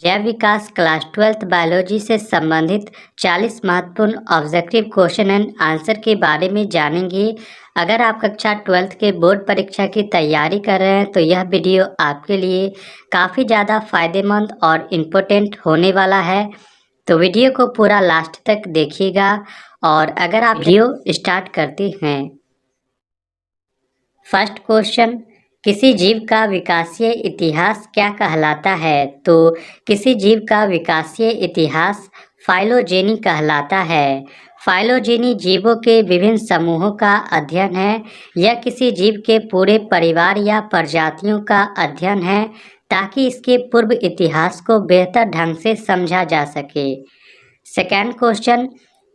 जैव विकास class 12th biology से संबंधित 40 महत्वपूर्ण ऑब्जेक्टिव क्वेश्चन एंड आंसर के बारे में जानेंगे। अगर आप कक्षा 12th के बोर्ड परीक्षा की तैयारी कर रहे हैं तो यह वीडियो आपके लिए काफ़ी ज़्यादा फायदेमंद और इम्पोर्टेंट होने वाला है। तो वीडियो को पूरा लास्ट तक देखिएगा। और अगर आप वीडियो स्टार्ट करते हैं, फर्स्ट क्वेश्चन, किसी जीव का विकासीय इतिहास क्या कहलाता है? तो किसी जीव का विकासीय इतिहास फाइलोजेनी कहलाता है। फाइलोजेनी जीवों के विभिन्न समूहों का अध्ययन है। यह किसी जीव के पूरे परिवार या प्रजातियों का अध्ययन है ताकि इसके पूर्व इतिहास को बेहतर ढंग से समझा जा सके। सेकेंड क्वेश्चन,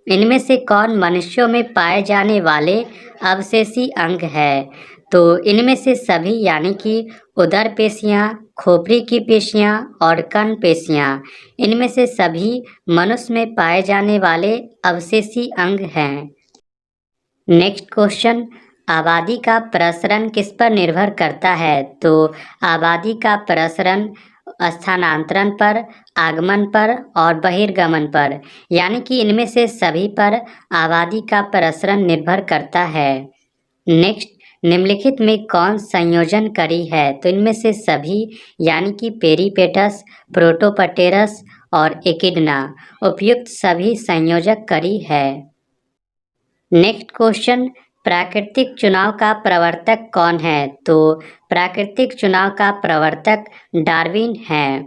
इनमें से कौन मनुष्यों में पाए जाने वाले अवशेषी अंग है? तो इनमें से सभी यानी कि उदर पेशियाँ, खोपड़ी की पेशियाँ और कर्ण पेशियाँ, इनमें से सभी मनुष्य में पाए जाने वाले अवशेषी अंग हैं। नेक्स्ट क्वेश्चन, आबादी का प्रसरण किस पर निर्भर करता है? तो आबादी का प्रसरण स्थानांतरण पर, आगमन पर और बहिर्गमन पर, यानी कि इनमें से सभी पर आबादी का प्रसरण निर्भर करता है। नेक्स्ट, निम्नलिखित में कौन संयोजनकारी है? तो इनमें से सभी यानी कि पेरीपेटस, प्रोटोपटेरस और एकिडना, उपयुक्त सभी संयोजककारी है। नेक्स्ट क्वेश्चन, प्राकृतिक चुनाव का प्रवर्तक कौन है? तो प्राकृतिक चुनाव का प्रवर्तक डार्विन है।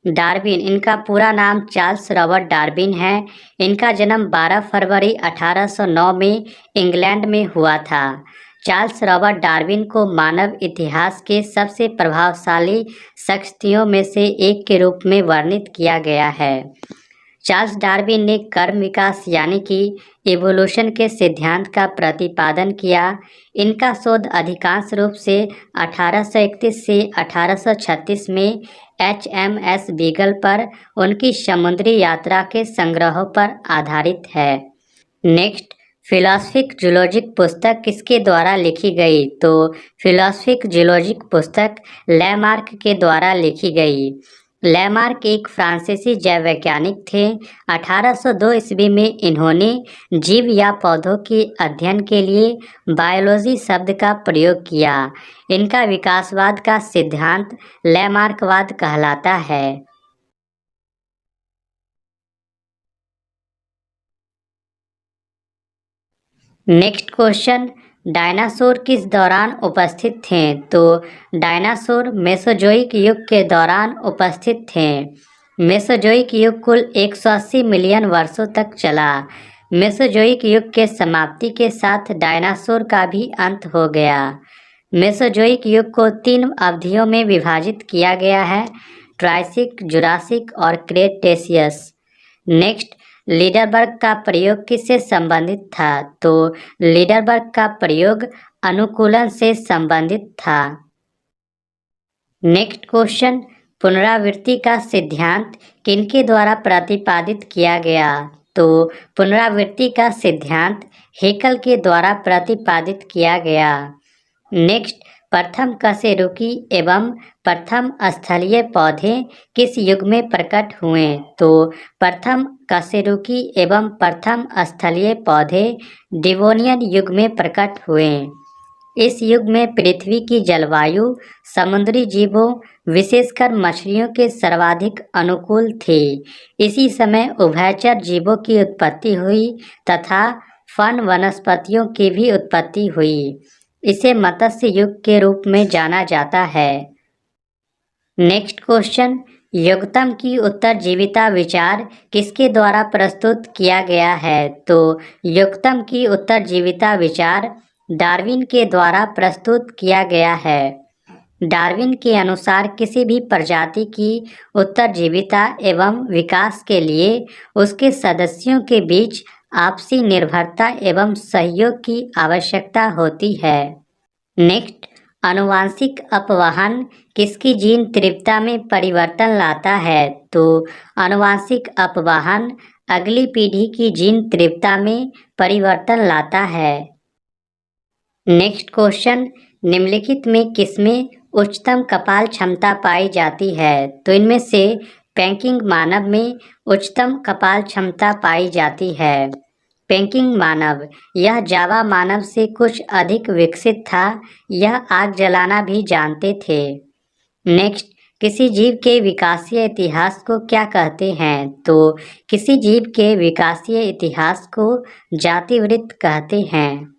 डार्विन, इनका पूरा नाम चार्ल्स रॉबर्ट डार्विन है। इनका जन्म 12 फरवरी 1809 में इंग्लैंड में हुआ था। चार्ल्स रॉबर्ट डार्विन को मानव इतिहास के सबसे प्रभावशाली शख्सियतों में से एक के रूप में वर्णित किया गया है। चार्ल्स डार्विन ने क्रम विकास यानी कि इवोल्यूशन के सिद्धांत का प्रतिपादन किया। इनका शोध अधिकांश रूप से 1831 से 1836 में HMS बीगल पर उनकी समुद्री यात्रा के संग्रहों पर आधारित है। नेक्स्ट, फिलोसफिक जूलॉजिक पुस्तक किसके द्वारा लिखी गई? तो फिलोसफिक जूलॉजिक पुस्तक लैमार्क के द्वारा लिखी गई। लैमार्क एक फ्रांसीसी जैव वैज्ञानिक थे। 1802 ईस्वी में इन्होंने जीव या पौधों के अध्ययन के लिए बायोलॉजी शब्द का प्रयोग किया। इनका विकासवाद का सिद्धांत लैमार्कवाद कहलाता है। नेक्स्ट क्वेश्चन, डायनासोर किस दौरान उपस्थित थे? तो डायनासोर मेसोजोइक युग के दौरान उपस्थित थे। मेसोजोइक युग कुल 180 मिलियन वर्षों तक चला। मेसोजोइक युग के समाप्ति के साथ डायनासोर का भी अंत हो गया। मेसोजोइक युग को 3 अवधियों में विभाजित किया गया है, ट्रायसिक, जुरासिक और क्रेटेशियस। नेक्स्ट, लीडरबर्ग का प्रयोग किससे संबंधित था? तो लीडरबर्ग का प्रयोग अनुकूलन से संबंधित था। नेक्स्ट क्वेश्चन, पुनरावृत्ति का सिद्धांत किनके द्वारा प्रतिपादित किया गया? तो पुनरावृत्ति का सिद्धांत हेकल के द्वारा प्रतिपादित किया गया। नेक्स्ट, प्रथम कशेरुकी एवं प्रथम स्थलीय पौधे किस युग में प्रकट हुए? तो प्रथम कशेरुकी एवं प्रथम स्थलीय पौधे डिवोनियन युग में प्रकट हुए। इस युग में पृथ्वी की जलवायु समुद्री जीवों विशेषकर मछलियों के सर्वाधिक अनुकूल थी। इसी समय उभयचर जीवों की उत्पत्ति हुई तथा फन वनस्पतियों की भी उत्पत्ति हुई। इसे मत्स्य युग के रूप में जाना जाता है। नेक्स्ट क्वेश्चन, युगतम की उत्तरजीविता विचार किसके द्वारा प्रस्तुत किया गया है? तो युगतम की उत्तरजीविता विचार डार्विन के द्वारा प्रस्तुत किया गया है। डार्विन के अनुसार किसी भी प्रजाति की उत्तरजीविता एवं विकास के लिए उसके सदस्यों के बीच आपसी निर्भरता एवं सहयोग की आवश्यकता होती है। नेक्स्ट, आनुवांशिक अपवाहन किसकी जीन तीव्रता में परिवर्तन लाता है? तो आनुवांशिक अपवाहन अगली पीढ़ी की जीन तीव्रता में परिवर्तन लाता है। नेक्स्ट क्वेश्चन, निम्नलिखित में किसमें उच्चतम कपाल क्षमता पाई जाती है? तो इनमें से पेंगिन मानव में उच्चतम कपाल क्षमता पाई जाती है। पेंगिन मानव, यह जावा मानव से कुछ अधिक विकसित था। यह आग जलाना भी जानते थे। नेक्स्ट, किसी जीव के विकासीय इतिहास को क्या कहते हैं? तो किसी जीव के विकासीय इतिहास को जातिवृत्त कहते हैं।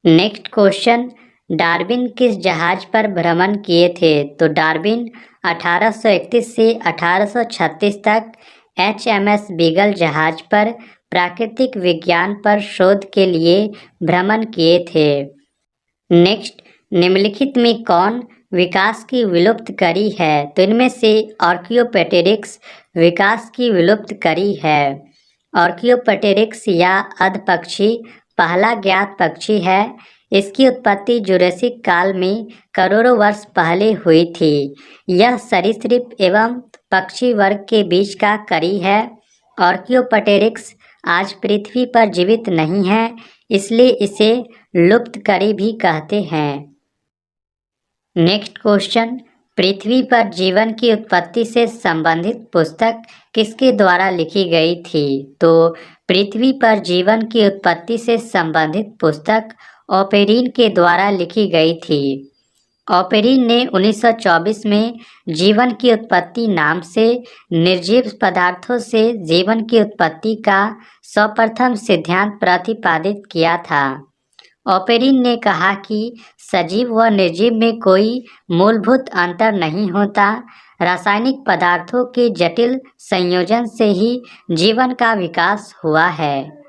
नेक्स्ट क्वेश्चन, डार्विन किस जहाज पर भ्रमण किए थे? तो डार्विन 1831 से 1836 तक HMS बीगल जहाज पर प्राकृतिक विज्ञान पर शोध के लिए भ्रमण किए थे। नेक्स्ट, निम्नलिखित में कौन विकास की विलुप्त करी है? तो इनमें से आर्कियोपेटेरिक्स विकास की विलुप्त करी है। आर्कियोपेटेरिक्स या अधपक्षी पहला ज्ञात पक्षी है। इसकी उत्पत्ति जुरासिक काल में करोड़ों वर्ष पहले हुई थी। यह सरीसृप एवं पक्षी वर्ग के बीच का करी है। आर्कियोपेटेरिक्स आज पृथ्वी पर जीवित नहीं है, इसलिए इसे लुप्त करी भी कहते हैं। नेक्स्ट क्वेश्चन, पृथ्वी पर जीवन की उत्पत्ति से संबंधित पुस्तक किसके द्वारा लिखी गई थी? तो पृथ्वी पर जीवन की उत्पत्ति से संबंधित पुस्तक ऑपेरिन के द्वारा लिखी गई थी। ऑपेरिन ने 1924 में जीवन की उत्पत्ति नाम से निर्जीव पदार्थों से जीवन की उत्पत्ति का सर्वप्रथम सिद्धांत प्रतिपादित किया था। ऑपेरिन ने कहा कि सजीव व निर्जीव में कोई मूलभूत अंतर नहीं होता। रासायनिक पदार्थों के जटिल संयोजन से ही जीवन का विकास हुआ है।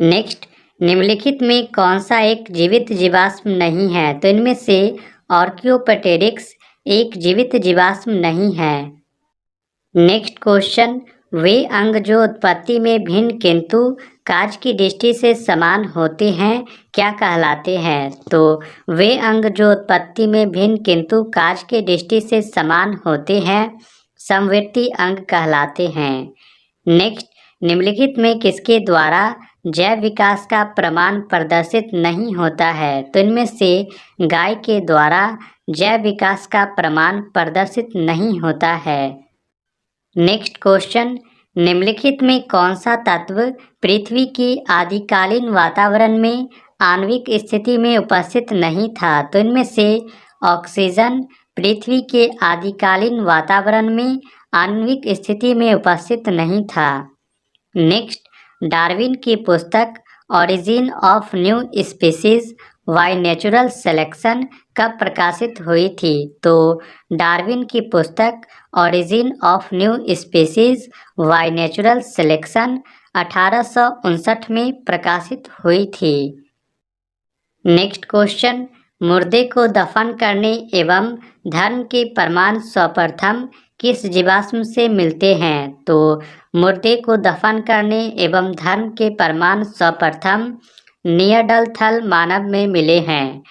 नेक्स्ट, निम्नलिखित में कौन सा एक जीवित जीवाश्म नहीं है? तो इनमें से आर्कियोपेटेरिक्स एक जीवित जीवाश्म नहीं है। नेक्स्ट क्वेश्चन, वे अंग जो उत्पत्ति में भिन्न किंतु कार्य की दृष्टि से समान होते हैं क्या कहलाते हैं? तो वे अंग जो उत्पत्ति में भिन्न किंतु कार्य की दृष्टि से समान होते हैं समवर्ती अंग कहलाते हैं। नेक्स्ट, निम्नलिखित में किसके द्वारा जैव विकास का प्रमाण प्रदर्शित नहीं होता है? तो इनमें से गाय के द्वारा जैव विकास का प्रमाण प्रदर्शित नहीं होता है। नेक्स्ट क्वेश्चन, निम्नलिखित में कौन सा तत्व पृथ्वी की आदिकालीन वातावरण में आणविक स्थिति में उपस्थित नहीं था? तो इनमें से ऑक्सीजन पृथ्वी के आदिकालीन वातावरण में आणविक स्थिति में उपस्थित नहीं था। नेक्स्ट, डार्विन की पुस्तक origin of new species by natural selection कब प्रकाशित हुई थी? तो डार्विन की पुस्तक origin of new species by natural selection 1859 में प्रकाशित हुई थी। नेक्स्ट क्वेश्चन, मुर्दे को दफन करने एवं धर्म के प्रमाण सर्वप्रथम किस जीवाश्म से मिलते हैं? तो मुर्दे को दफन करने एवं धर्म के प्रमाण सर्वप्रथम नियर्डलथल मानव में मिले हैं।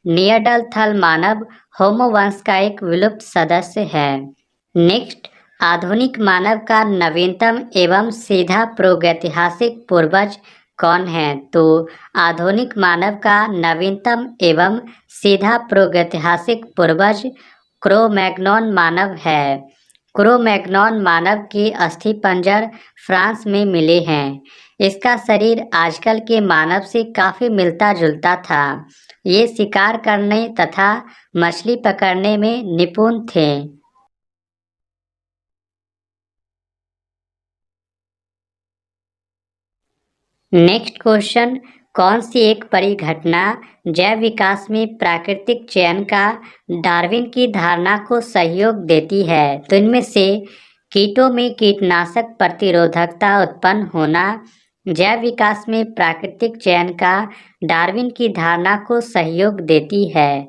नियर्डलथल मानव होमो वंश का एक विलुप्त सदस्य है। नेक्स्ट, आधुनिक मानव का नवीनतम एवं सीधा प्रागैतिहासिक पूर्वज कौन है? तो आधुनिक मानव का नवीनतम एवं सीधा प्रागैतिहासिक पूर्वज क्रो-मैग्नोन मानव है। क्रो-मैग्नोन मानव के अस्थिपंजर फ्रांस में मिले हैं। इसका शरीर आजकल के मानव से काफ़ी मिलता जुलता था। ये शिकार करने तथा मछली पकड़ने में निपुण थे। नेक्स्ट क्वेश्चन, कौन सी एक परिघटना जैव विकास में प्राकृतिक चयन का डार्विन की धारणा को सहयोग देती है? तो इनमें से कीटों में कीटनाशक प्रतिरोधकता उत्पन्न होना जैव विकास में प्राकृतिक चयन का डार्विन की धारणा को सहयोग देती है।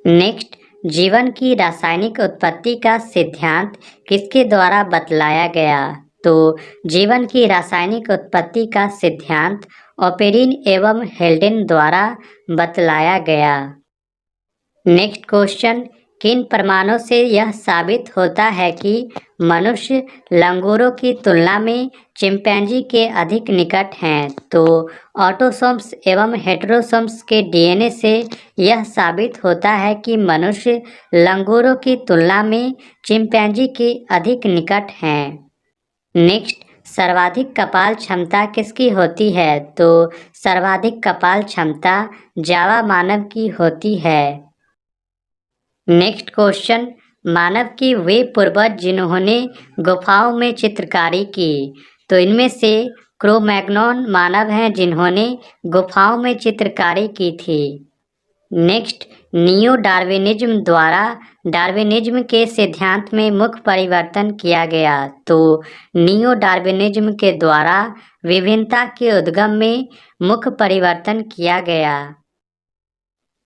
नेक्स्ट, जीवन की रासायनिक उत्पत्ति का सिद्धांत किसके द्वारा बतलाया गया? तो जीवन की रासायनिक उत्पत्ति का सिद्धांत ऑपेरिन एवं हेल्डेन द्वारा बतलाया गया। नेक्स्ट क्वेश्चन, किन प्रमाणों से यह साबित होता है कि मनुष्य लंगूरों की तुलना में चिंपैंजी के अधिक निकट हैं? तो ऑटोसोम्स एवं हेटेरोसोम्स के डीएनए से यह साबित होता है कि मनुष्य लंगूरों की तुलना में चिंपैंजी के अधिक निकट हैं। नेक्स्ट, सर्वाधिक कपाल क्षमता किसकी होती है? तो सर्वाधिक कपाल क्षमता जावा मानव की होती है। नेक्स्ट क्वेश्चन, मानव की वे पूर्वज जिन्होंने गुफाओं में चित्रकारी की? तो इनमें से क्रो-मैग्नोन मानव हैं जिन्होंने गुफाओं में चित्रकारी की थी। नेक्स्ट, नियो डार्विनिज्म द्वारा डार्विनिज्म के सिद्धांत में मुख्य परिवर्तन किया गया। तो नियो डार्विनिज्म के द्वारा विभिन्नता के उद्गम में मुख्य परिवर्तन किया गया।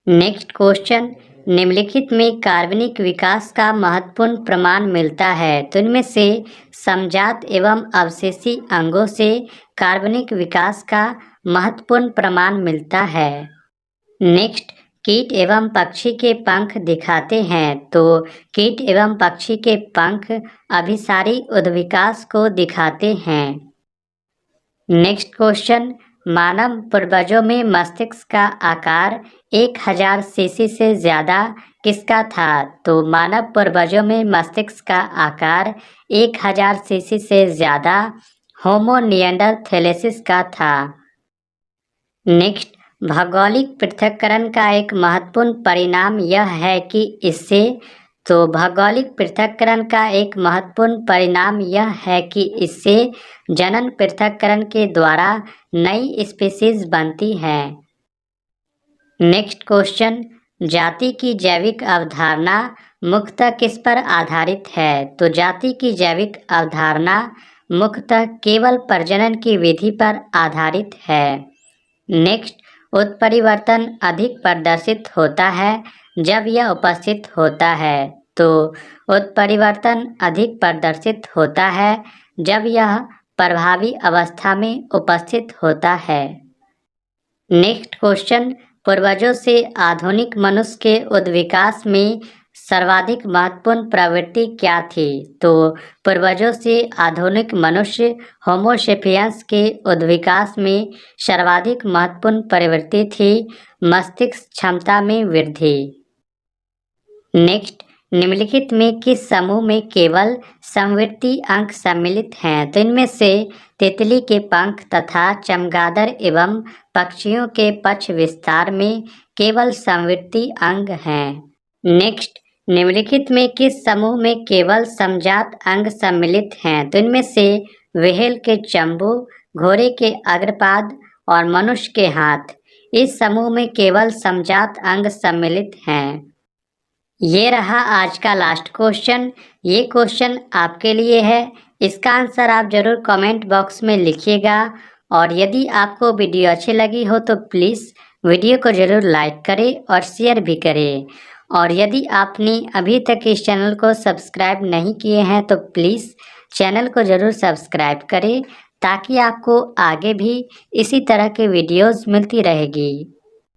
नेक्स्ट क्वेश्चन, निम्नलिखित में कार्बनिक विकास का महत्वपूर्ण प्रमाण मिलता है? तो इनमें से समजात एवं अवशेषी अंगों से कार्बनिक विकास का महत्वपूर्ण प्रमाण मिलता है। नेक्स्ट, कीट एवं पक्षी के पंख दिखाते हैं। तो कीट एवं पक्षी के पंख अभिसारी उद्विकास को दिखाते हैं। नेक्स्ट क्वेश्चन, मानव पूर्वजों में मस्तिष्क का आकार 1000 सीसी से ज़्यादा किसका था? तो मानव पूर्वजों में मस्तिष्क का आकार 1000 सीसी से ज़्यादा होमो निएंडरथैलेसिस का था। नेक्स्ट, भौगोलिक पृथक्करण का एक महत्वपूर्ण परिणाम यह है कि इससे भौगोलिक पृथक्करण का एक महत्वपूर्ण परिणाम यह है कि इससे जनन पृथक्करण के द्वारा नई स्पीशीज बनती हैं। नेक्स्ट क्वेश्चन, जाति की जैविक अवधारणा मुख्यतः किस पर आधारित है? तो जाति की जैविक अवधारणा मुख्यतः केवल प्रजनन की विधि पर आधारित है। नेक्स्ट, उत्परिवर्तन अधिक प्रदर्शित होता है जब यह उपस्थित होता है। तो उत्परिवर्तन अधिक प्रदर्शित होता है जब यह प्रभावी अवस्था में उपस्थित होता है। नेक्स्ट क्वेश्चन, पूर्वजों से आधुनिक मनुष्य के उद्विकास में सर्वाधिक महत्वपूर्ण प्रवृत्ति क्या थी? तो पूर्वजों से आधुनिक मनुष्य होमोसेपियंस के उद्विकास में सर्वाधिक महत्वपूर्ण प्रवृत्ति थी मस्तिष्क क्षमता में वृद्धि। नेक्स्ट, निम्नलिखित में किस समूह में केवल संवृत्ति अंग सम्मिलित हैं? तो इनमें से तितली के पंख तथा चमगादड़ एवं पक्षियों के पक्ष विस्तार में केवल संवृत्ति अंग हैं। नेक्स्ट, निम्नलिखित में किस समूह में केवल समजात अंग सम्मिलित हैं? तो इनमें से व्हेल के चंबू, घोड़े के अग्रपाद और मनुष्य के हाथ। इस समूह में केवल समजात अंग सम्मिलित हैं। ये रहा आज का लास्ट क्वेश्चन। ये क्वेश्चन आपके लिए है। इसका आंसर आप ज़रूर कमेंट बॉक्स में लिखिएगा और यदि आपको वीडियो अच्छी लगी हो तो प्लीज़ वीडियो को ज़रूर लाइक करें और शेयर भी करें। और यदि आपने अभी तक इस चैनल को सब्सक्राइब नहीं किए हैं तो प्लीज़ चैनल को ज़रूर सब्सक्राइब करें ताकि आपको आगे भी इसी तरह के वीडियोज़ मिलती रहेगी।